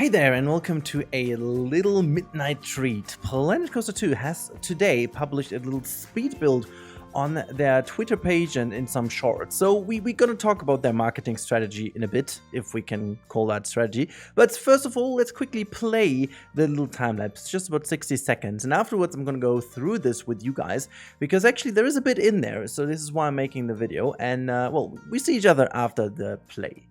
Hey there and welcome to a little midnight treat. Planet Coaster 2 has today published a little speed build on their Twitter page and in some shorts. So we're going to talk about their marketing strategy in a bit, if we can call that strategy. But first of all, let's quickly play the little time lapse, just about 60 seconds. And afterwards, I'm going to go through this with you guys, because actually there is a bit in there. So this is why I'm making the video. And well, we see each other after the play.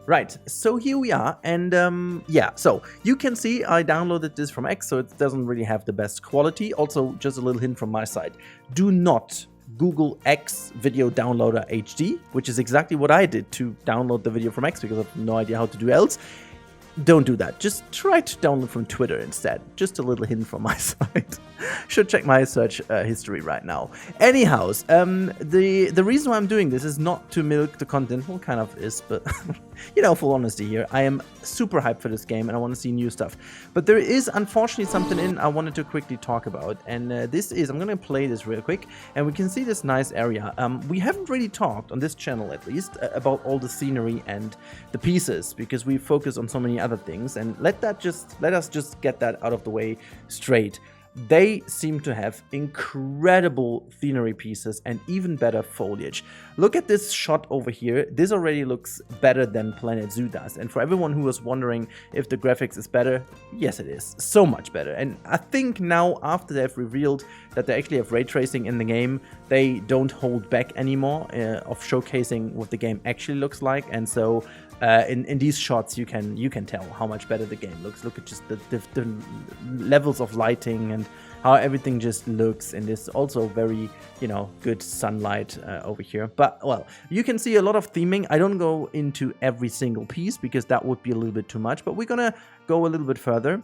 Right, so here we are, and yeah, so you can see I downloaded this from X, so it doesn't really have the best quality. Also, just a little hint from my side, do not Google X Video Downloader HD, which is exactly what I did to download the video from X, because I have no idea how to do else. Don't do that. Just try to download from Twitter instead. Just a little hint from my side. Should check my search history right now. Anyhow, the reason why I'm doing this is not to milk the content. Well, kind of is, but you know, full honesty here, I am super hyped for this game and I want to see new stuff. But there is unfortunately something I wanted to quickly talk about, and this is, I'm going to play this real quick, and we can see this nice area. We haven't really talked on this channel, at least, about all the scenery and the pieces, because we focus on so many other things, and let us just get that out of the way straight. They seem to have incredible scenery pieces and even better foliage. Look at this shot over here. This already looks better than Planet Zoo does. And for everyone who was wondering if the graphics is better, yes it is. So much better. And I think now, after they've revealed that they actually have ray tracing in the game, they don't hold back anymore of showcasing what the game actually looks like. And so in these shots, you can tell how much better the game looks. Look at just the levels of lighting and how everything just looks in this also very, you know, good sunlight over here. But, well, you can see a lot of theming. I don't go into every single piece because that would be a little bit too much, but we're gonna go a little bit further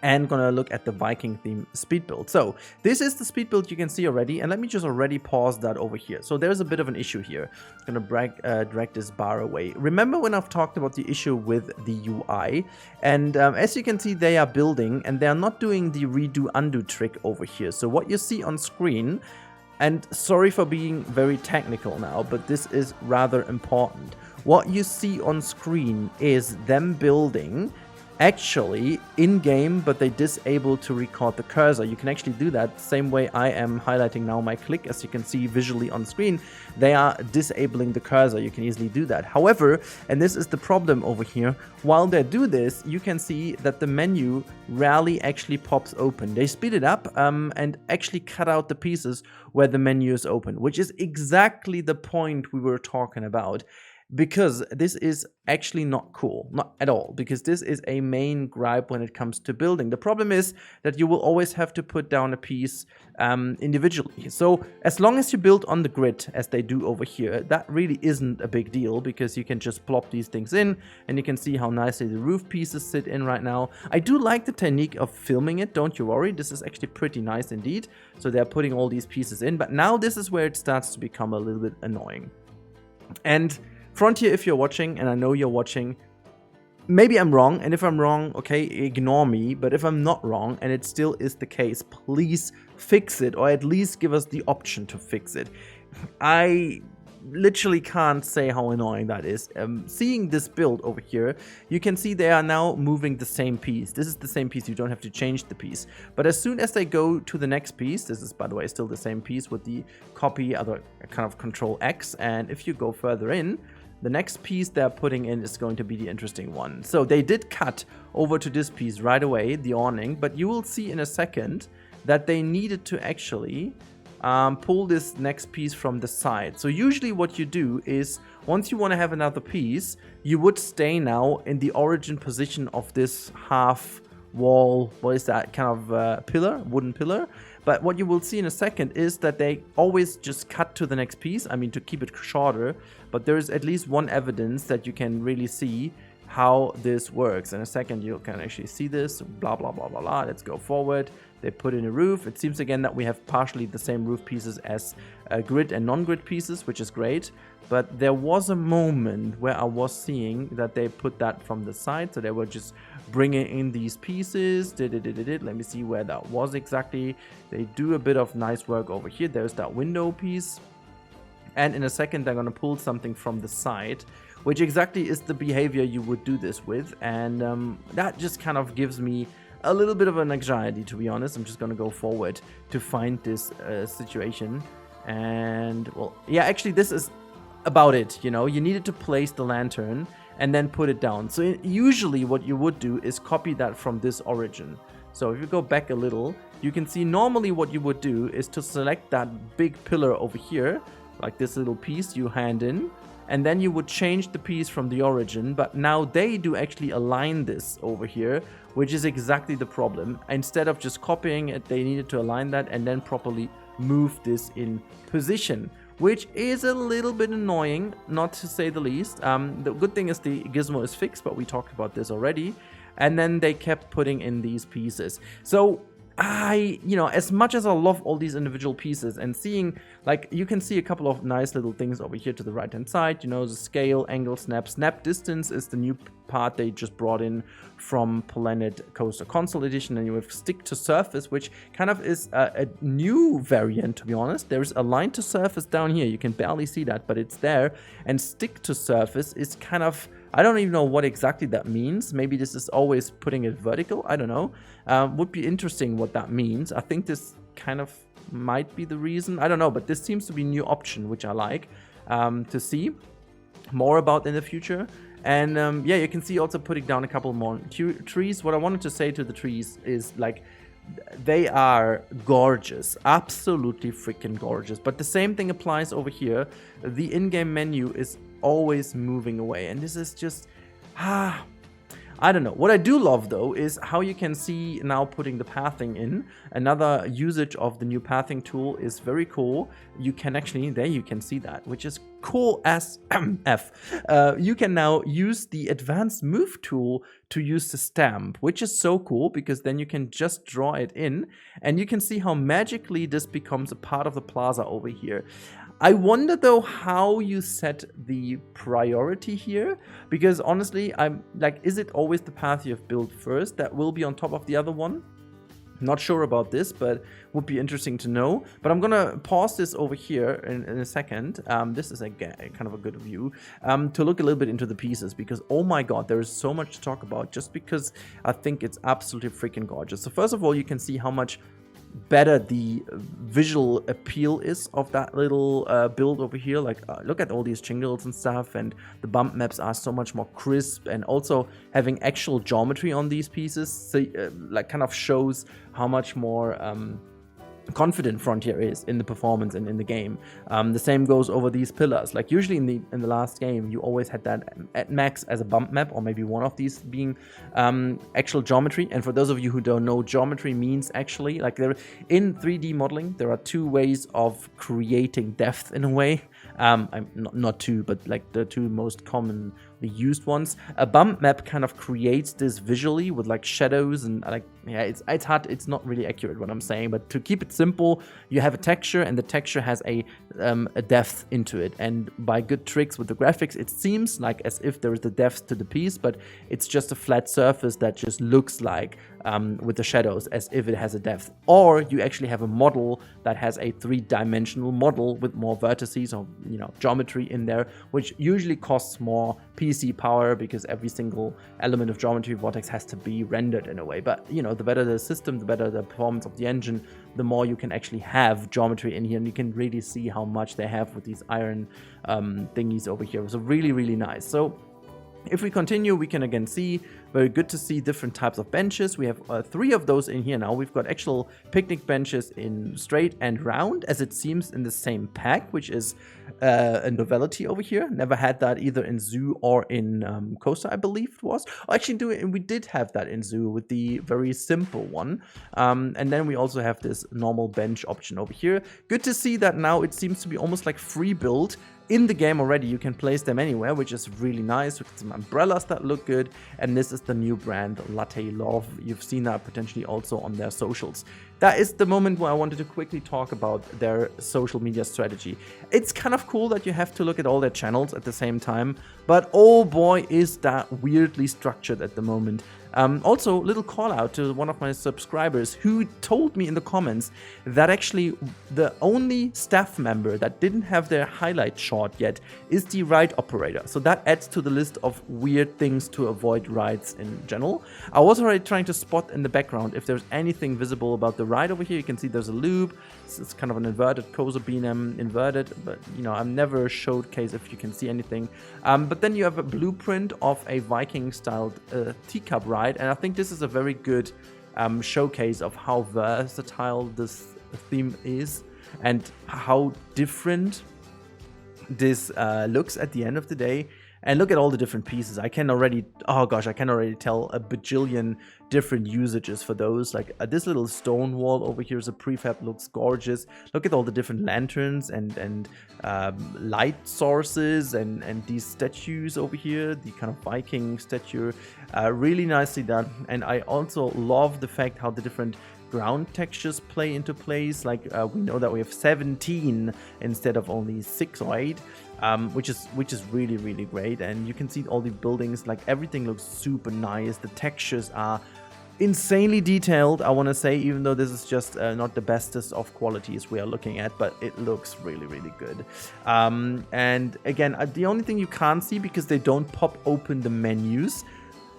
and gonna look at the Viking theme speed build. So this is the speed build you can see already, and let me just already pause that over here. So there's a bit of an issue here. I'm gonna drag this bar away. Remember when I've talked about the issue with the UI? And as you can see, they are building and they're not doing the redo undo trick over here. So what you see on screen, and sorry for being very technical now, but this is rather important. What you see on screen is them building actually in-game, but they disable to record the cursor. You can actually do that same way I am highlighting now my click. As you can see visually on screen, they are disabling the cursor. You can easily do that. However, and this is the problem over here, while they do this, you can see that the menu rarely actually pops open. They speed it up and actually cut out the pieces where the menu is open, which is exactly the point we were talking about. Because this is actually not cool, not at all, because this is a main gripe when it comes to building. The problem is that you will always have to put down a piece individually. So as long as you build on the grid, as they do over here, that really isn't a big deal, because you can just plop these things in and you can see how nicely the roof pieces sit in right now. I do like the technique of filming it, don't you worry. This is actually pretty nice indeed. So they're putting all these pieces in, but now this is where it starts to become a little bit annoying. And Frontier, if you're watching, and I know you're watching, maybe I'm wrong, and if I'm wrong, okay, ignore me, but if I'm not wrong, and it still is the case, please fix it, or at least give us the option to fix it. I literally can't say how annoying that is. Seeing this build over here, you can see they are now moving the same piece. This is the same piece, you don't have to change the piece. But as soon as they go to the next piece, this is by the way still the same piece with the copy, other kind of Control X, and if you go further in, the next piece they're putting in is going to be the interesting one. So they did cut over to this piece right away, the awning, but you will see in a second that they needed to actually pull this next piece from the side. So usually what you do is, once you want to have another piece, you would stay now in the origin position of this half wall, what is that, kind of pillar, wooden pillar. But what you will see in a second is that they always just cut to the next piece, I mean to keep it shorter, but there is at least one evidence that you can really see how this works. In a second you can actually see this, blah blah blah blah blah. Let's go forward. They put in a roof. It seems again that we have partially the same roof pieces as grid and non-grid pieces, which is great. But there was a moment where I was seeing that they put that from the side, so they were just bringing in these pieces. Let me see where that was exactly. They do a bit of nice work over here. There's that window piece. And in a second they're going to pull something from the side, which exactly is the behavior you would do this with. And that just kind of gives me a little bit of an anxiety, to be honest. I'm just going to go forward to find this situation. And, well, yeah, actually this is about it, you know. You needed to place the lantern and then put it down. So usually what you would do is copy that from this origin. So if you go back a little, you can see normally what you would do is to select that big pillar over here, like this little piece you hand in, and then you would change the piece from the origin. But now they do actually align this over here, which is exactly the problem. Instead of just copying it, they needed to align that and then properly move this in position, which is a little bit annoying, not to say the least. The good thing is the gizmo is fixed, but we talked about this already. And then they kept putting in these pieces. So you know, as much as I love all these individual pieces and seeing, like, you can see a couple of nice little things over here to the right hand side, you know, the scale, angle, snap distance is the new part they just brought in from Planet Coaster Console Edition. And you have stick to surface, which kind of is a new variant, to be honest. There's a line to surface down here, you can barely see that, but it's there. And stick to surface is kind of, I don't even know what exactly that means. Maybe this is always putting it vertical. I don't know. Would be interesting what that means. I think this kind of might be the reason. I don't know, but this seems to be a new option, which I like to see more about in the future. And yeah, you can see also putting down a couple more trees. What I wanted to say to the trees is, like, they are gorgeous, absolutely freaking gorgeous. But the same thing applies over here. The in-game menu is always moving away, and this is just I don't know. What I do love though is how you can see now putting the pathing in. Another usage of the new pathing tool is very cool. You can actually, there you can see that, which is cool as F. You can now use the advanced move tool to use the stamp, which is so cool because then you can just draw it in and you can see how magically this becomes a part of the plaza over here. I wonder though how you set the priority here, because honestly, I'm like, is it always the path you have built first that will be on top of the other one? Not sure about this, but would be interesting to know. But I'm gonna pause this over here in a second. This is again kind of a good view to look a little bit into the pieces, because oh my god, there is so much to talk about just because I think it's absolutely freaking gorgeous. So first of all, you can see how much better the visual appeal is of that little build over here. Like look at all these jingles and stuff, and the bump maps are so much more crisp, and also having actual geometry on these pieces, so like kind of shows how much more confident Frontier is in the performance and in the game. The same goes over these pillars. Like usually in the last game, you always had that at max as a bump map, or maybe one of these being actual geometry. And for those of you who don't know, geometry means actually, like there in 3D modeling, there are two ways of creating depth in a way. I'm not two, but like the two most commonly used ones. A bump map kind of creates this visually with like shadows and like, yeah, it's hard, it's not really accurate what I'm saying, but to keep it simple, you have a texture, and the texture has a depth into it, and by good tricks with the graphics, it seems like as if there is a depth to the piece, but it's just a flat surface that just looks like with the shadows as if it has a depth. Or you actually have a model that has a 3-dimensional model with more vertices or, you know, geometry in there, which usually costs more PC power because every single element of geometry vortex has to be rendered in a way. But, you know, the better the system, the better the performance of the engine, the more you can actually have geometry in here, and you can really see how much they have with these iron thingies over here. So really, really nice. So if we continue, we can again see, very good to see different types of benches. We have 3 of those in here now. We've got actual picnic benches in straight and round, as it seems, in the same pack, which is a novelty over here. Never had that either in Zoo or in Coaster, I believe it was. Actually, we did have that in Zoo with the very simple one. And then we also have this normal bench option over here. Good to see that now it seems to be almost like free build. In the game already, you can place them anywhere, which is really nice, with some umbrellas that look good. And this is the new brand, Latte Love. You've seen that potentially also on their socials. That is the moment where I wanted to quickly talk about their social media strategy. It's kind of cool that you have to look at all their channels at the same time, but oh boy, is that weirdly structured at the moment. Also, little call out to one of my subscribers who told me in the comments that actually the only staff member that didn't have their highlight shot yet is the ride operator. So that adds to the list of weird things to avoid rides in general. I was already trying to spot in the background if there's anything visible about the ride over here. You can see there's a loop. It's kind of an inverted coaster beam inverted, but you know, I've never showcased if you can see anything. But then you have a blueprint of a Viking styled teacup ride, and I think this is a very good showcase of how versatile this theme is and how different this looks at the end of the day. And look at all the different pieces. I can already, oh gosh, I can already tell a bajillion different usages for those. Like this little stone wall over here is a prefab, looks gorgeous. Look at all the different lanterns and light sources and these statues over here, the kind of Viking statue, really nicely done. And I also love the fact how the different ground textures play into place. Like we know that we have 17 instead of only 6 or 8. Which is really, really great. And you can see all the buildings, like everything looks super nice. The textures are insanely detailed, I want to say, even though this is just not the bestest of qualities we are looking at, but it looks really, really good. And again, the only thing you can't see, because they don't pop open the menus,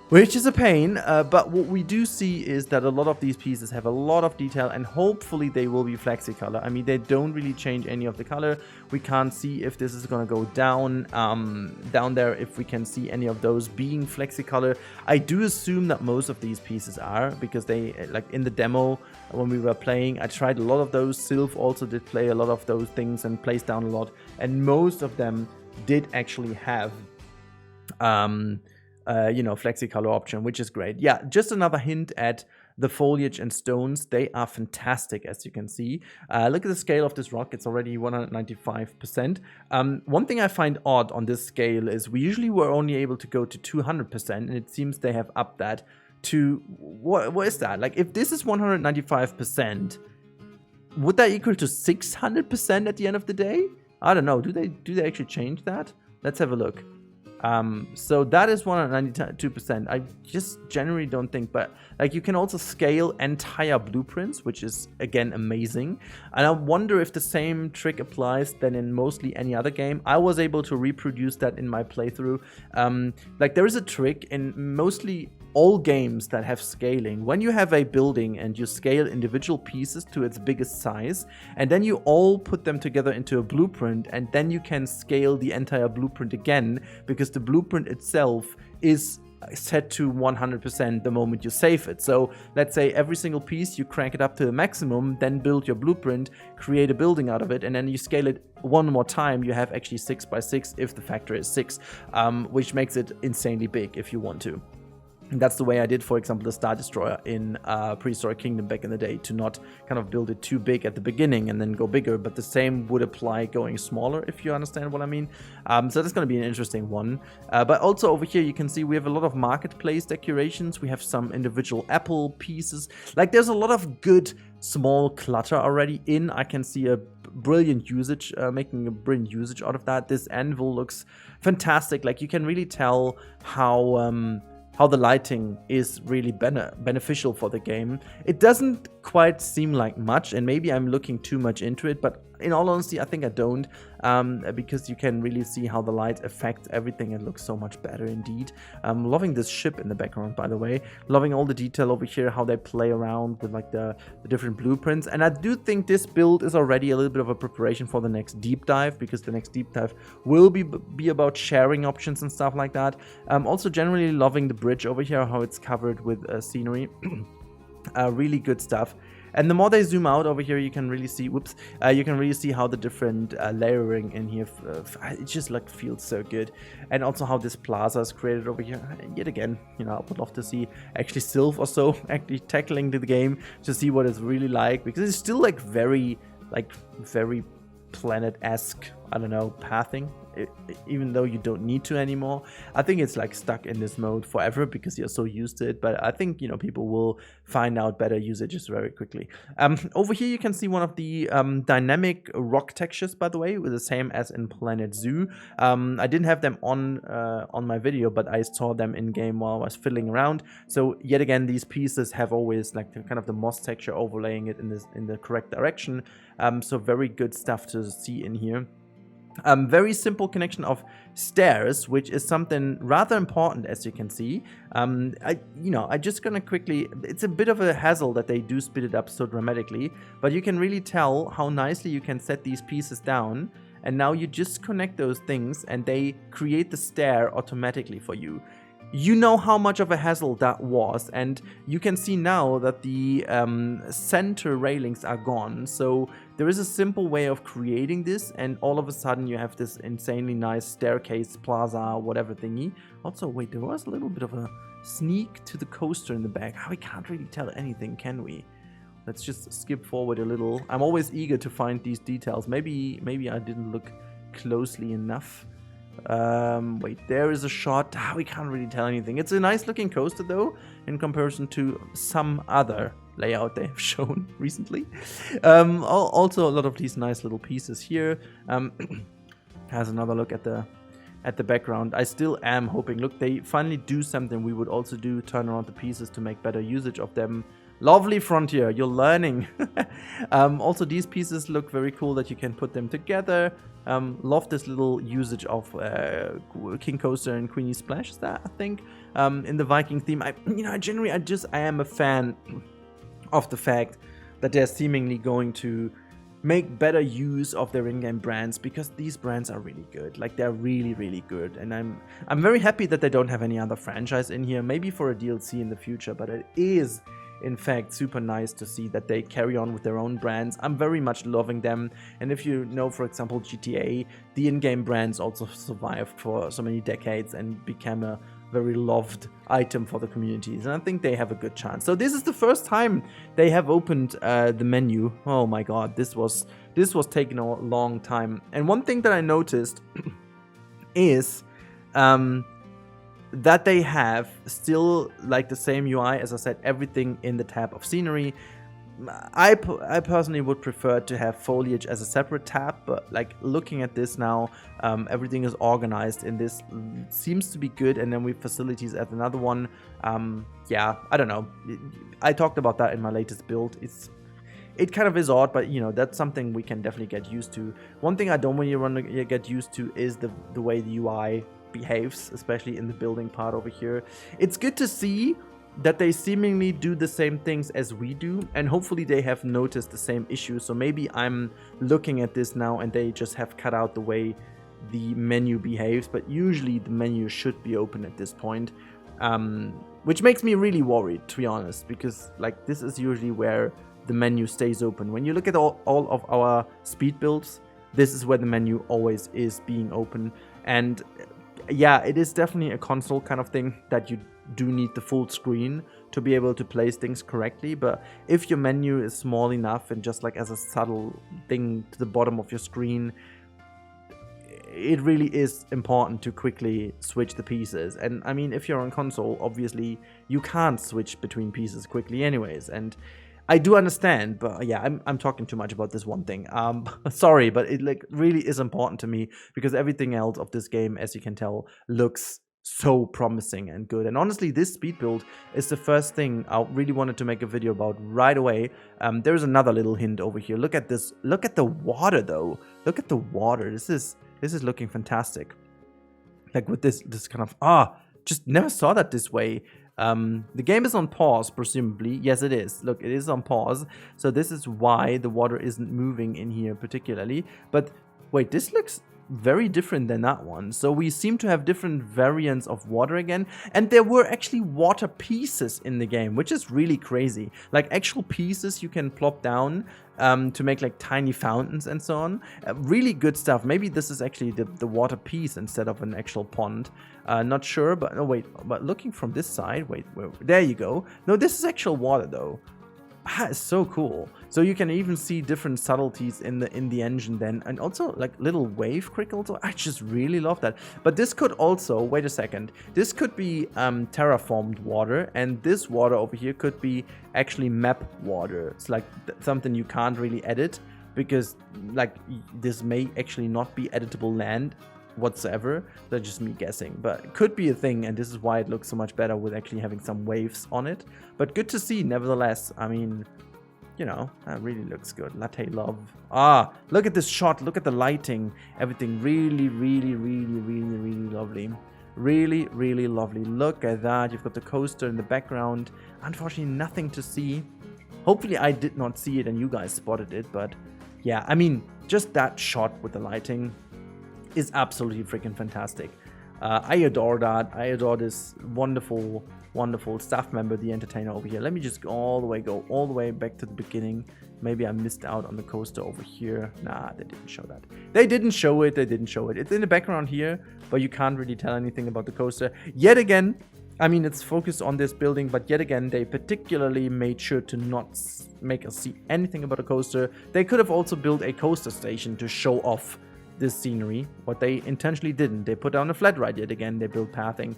which is a pain, but what we do see is that a lot of these pieces have a lot of detail, and hopefully they will be flexi color. I mean, they don't really change any of the color. We can't see if this is going to go down there, if we can see any of those being flexi color. I do assume that most of these pieces are, because they, like in the demo when we were playing, I tried a lot of those. Sylph also did play a lot of those things and plays down a lot, and most of them did actually have you know, flexi color option, which is great. Yeah, just another hint at the foliage and stones. They are fantastic, as you can see. Look at the scale of this rock. It's already 195%. One thing I find odd on this scale is we usually were only able to go to 200%, and it seems they have upped that to, what is that? Like, if this is 195%, would that equal to 600% at the end of the day? I don't know. Do they actually change that? Let's have a look. So that is 192%. I just generally don't think, but like you can also scale entire blueprints, which is again amazing. And I wonder if the same trick applies then in mostly any other game. I was able to reproduce that in my playthrough. Like there is a trick in mostly all games that have scaling. When you have a building and you scale individual pieces to its biggest size, and then you all put them together into a blueprint, and then you can scale the entire blueprint again, because the blueprint itself is set to 100% the moment you save it. So let's say every single piece you crank it up to the maximum, then build your blueprint, create a building out of it, and then you scale it one more time. You have actually 6 by 6 if the factor is 6, which makes it insanely big if you want to. And that's the way I did, for example, the Star Destroyer in Prehistoric Kingdom back in the day, to not kind of build it too big at the beginning and then go bigger, but the same would apply going smaller, if you understand what I mean. So that's going to be an interesting one. But also over here, you can see we have a lot of marketplace decorations. We have some individual apple pieces. Like there's a lot of good small clutter already in. I can see a brilliant usage, making a brilliant usage out of that. This anvil looks fantastic. Like you can really tell how how the lighting is really beneficial for the game. It doesn't quite seem like much, and maybe I'm looking too much into it, but in all honesty, I think I don't, because you can really see how the light affects everything. It looks so much better indeed. I'm loving this ship in the background, by the way. Loving all the detail over here, how they play around with like the different blueprints. And I do think this build is already a little bit of a preparation for the next deep dive, because the next deep dive will be about sharing options and stuff like that. Also generally loving the bridge over here, how it's covered with scenery. Really good stuff. And the more they zoom out over here, you can really see, you can really see how the different layering in here, it just like feels so good. And also how this plaza is created over here. Yet again, you know, I would love to see actually Sylph or so actually tackling the game to see what it's really like, because it's still like very planet-esque, I don't know, pathing, even though you don't need to anymore. I think it's like stuck in this mode forever because you're so used to it, but I think, you know, people will find out better usages very quickly. Over here you can see one of the dynamic rock textures, by the way, with the same as in Planet Zoo. I didn't have them on my video, but I saw them in game while I was fiddling around. So yet again, these pieces have always like kind of the moss texture overlaying it in the correct direction. So very good stuff to see in here. Very simple connection of stairs, which is something rather important, as you can see. I just gonna quickly, it's a bit of a hassle that they do speed it up so dramatically, but you can really tell how nicely you can set these pieces down, and now you just connect those things and they create the stair automatically for you. You know how much of a hassle that was, and you can see now that the center railings are gone. So there is a simple way of creating this, and all of a sudden you have this insanely nice staircase, plaza, whatever thingy. Also, wait, there was a little bit of a sneak to the coaster in the back. We can't really tell anything, can we? Let's just skip forward a little. I'm always eager to find these details. Maybe I didn't look closely enough. Wait, there is a shot. We can't really tell anything. It's a nice looking coaster though, in comparison to some other layout they've shown recently. Also a lot of these nice little pieces here. Has another look at the background. I still am hoping, look, they finally do something we would also do, turn around the pieces to make better usage of them. Lovely Frontier, you're learning. Also, these pieces look very cool that you can put them together. Love this little usage of King Coaster and Queenie Splash, is that, I think, in the Viking theme. I am a fan of the fact that they're seemingly going to make better use of their in-game brands, because these brands are really good. Like, they're really, really good, and I'm very happy that they don't have any other franchise in here. Maybe for a DLC in the future, but it is in fact super nice to see that they carry on with their own brands. I'm very much loving them, and if you know, for example, GTA, the in-game brands also survived for so many decades and became a very loved item for the communities, and I think they have a good chance. So this is the first time they have opened the menu. Oh my god, this was taking a long time. And one thing that I noticed is that they have still like the same UI, as I said, everything in the tab of scenery. I personally would prefer to have foliage as a separate tab, but like looking at this now, everything is organized in this, seems to be good. And then we have facilities as another one. Yeah, I don't know. I talked about that in my latest build. It kind of is odd, but you know, that's something we can definitely get used to. One thing I don't really want to get used to is the way the UI behaves, especially in the building part over here. It's good to see that they seemingly do the same things as we do, and hopefully they have noticed the same issues. So maybe I'm looking at this now and they just have cut out the way the menu behaves, but usually the menu should be open at this point, which makes me really worried, to be honest, because like this is usually where the menu stays open. When you look at all of our speed builds, this is where the menu always is being open. And yeah, it is definitely a console kind of thing that you do need the full screen to be able to place things correctly. But if your menu is small enough and just like as a subtle thing to the bottom of your screen, it really is important to quickly switch the pieces. And I mean, if you're on console, obviously you can't switch between pieces quickly anyways. And I do understand, but yeah, I'm talking too much about this one thing. Sorry, but it like really is important to me, because everything else of this game, as you can tell, looks so promising and good. And honestly, this speed build is the first thing I really wanted to make a video about right away. There's another little hint over here. Look at this. Look at the water, though. Look at the water. This is looking fantastic. Like with this kind of just never saw that this way. The game is on pause, presumably. Yes, it is. Look, it is on pause. So this is why the water isn't moving in here particularly. But wait, this looks very different than that one. So we seem to have different variants of water again. And there were actually water pieces in the game, which is really crazy. Like actual pieces you can plop down to make like tiny fountains and so on. Really good stuff. Maybe this is actually the water piece instead of an actual pond. Not sure, but no, wait. But looking from this side, wait, there you go. No, this is actual water though. That is so cool. So you can even see different subtleties in the engine then, and also like little wave crickles. I just really love that. But this could also, wait a second, this could be terraformed water, and this water over here could be actually map water. It's like something you can't really edit, because like this may actually not be editable land whatsoever. That's just me guessing, but it could be a thing, and this is why it looks so much better with actually having some waves on it. But good to see nevertheless. I mean, you know, that really looks good. Latte love. Look at this shot. Look at the lighting. Everything really lovely. Really lovely. Look at that. You've got the coaster in the background. Unfortunately, nothing to see. Hopefully I did not see it and you guys spotted it, but yeah, I mean, just that shot with the lighting is absolutely freaking fantastic. I adore that. I adore this wonderful staff member, the entertainer over here. Let me just go all the way back to the beginning. Maybe I missed out on the coaster over here. Nah, they didn't show that. They didn't show it. It's in the background here, but you can't really tell anything about the coaster. Yet again, I mean, it's focused on this building, but yet again, they particularly made sure to not make us see anything about a coaster. They could have also built a coaster station to show off this scenery, but they intentionally didn't. They put down a flat ride yet again. They built pathing.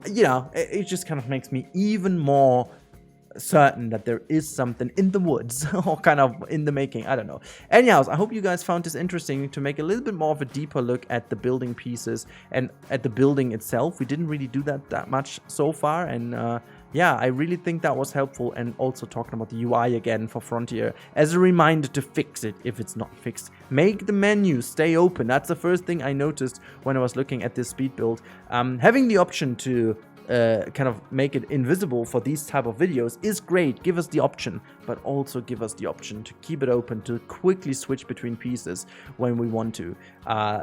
You know, it just kind of makes me even more certain that there is something in the woods or kind of in the making. I don't know. Anyhow, I hope you guys found this interesting to make a little bit more of a deeper look at the building pieces and at the building itself. We didn't really do that much so far, and yeah, I really think that was helpful. And also talking about the UI again for Frontier as a reminder to fix it if it's not fixed. Make the menu stay open. That's the first thing I noticed when I was looking at this speed build. Having the option to kind of make it invisible for these type of videos is great. Give us the option, but also give us the option to keep it open to quickly switch between pieces when we want to.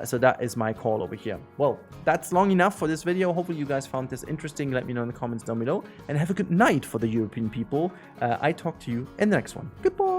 So that is my call over here. Well, that's long enough for this video. Hopefully you guys found this interesting. Let me know in the comments down below, and have a good night for the European people. I talk to you in the next one. Goodbye.